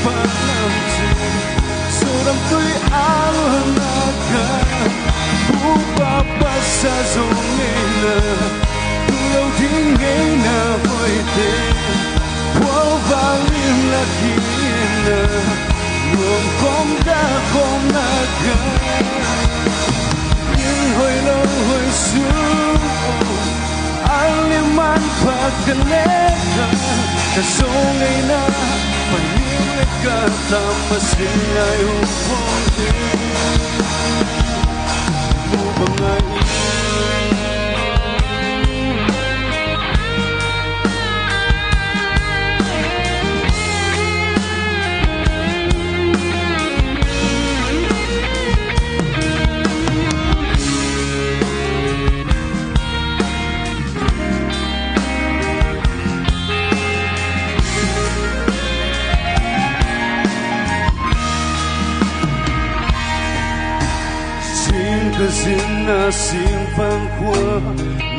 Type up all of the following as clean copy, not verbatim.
paglamti Soram tuy alunaga Bupapa sa zongena Tulau dingena hoite Wal valim lakina Luong kom da kom naga Nhưng hồi lâu hồi xưa Aliman pagkaneka Kaso ngay na Pahimik ka Tamasin ay uponte Mo ba ngayon Zina sim phang qua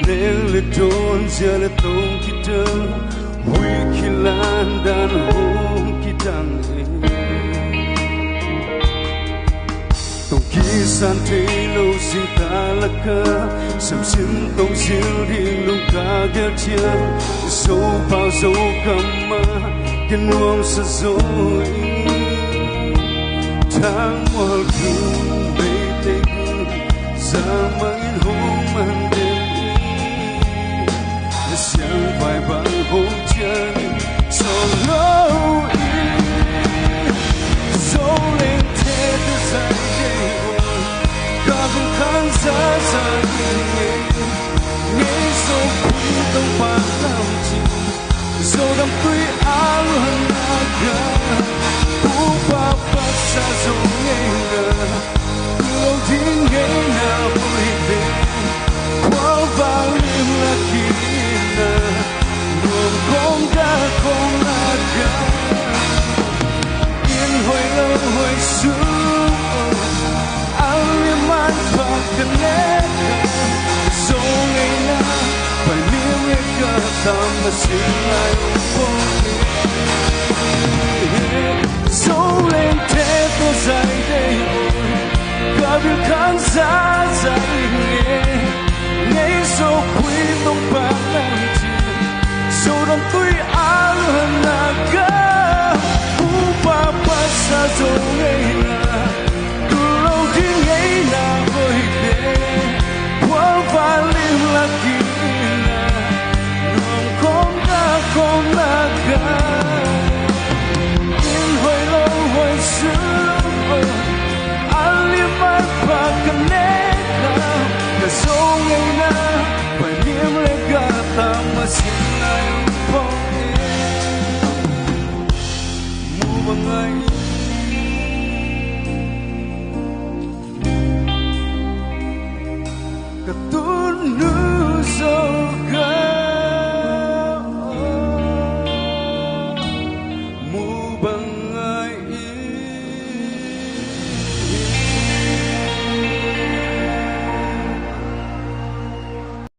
nên le don giờ le tông kita hui kilan dan home kitang tông kisan telo sing talaka sam sim tông zil di lung ka gel chia so pao so kama ken nuông sa zoi thang mol ku Zamangin homan demi Siang vài bằng hôn chân So low So lên thế từ dài đầy hồn Cả vùng khán giả dài Nghe so quý tông phá làm chi So đam tuy áo hân aga Bố bà bác xa dấu nghe ngờ Lâu tiếng nghe nào vui về Quá vào liêm là kina Nguồn con đã không là gà Yên hồi lâu hồi xưa Áo liêm ăn bạc cần nét Dẫu ngày nào phải liêm nghe cả tâm và xin lại ủng Dẫu lên thế tôi dài đây Cả việc khán giả dài nghe Ngay dấu quý tông bạc làm chi Dẫu đồng tuy áo hơn là gà Bú bà bà xa dấu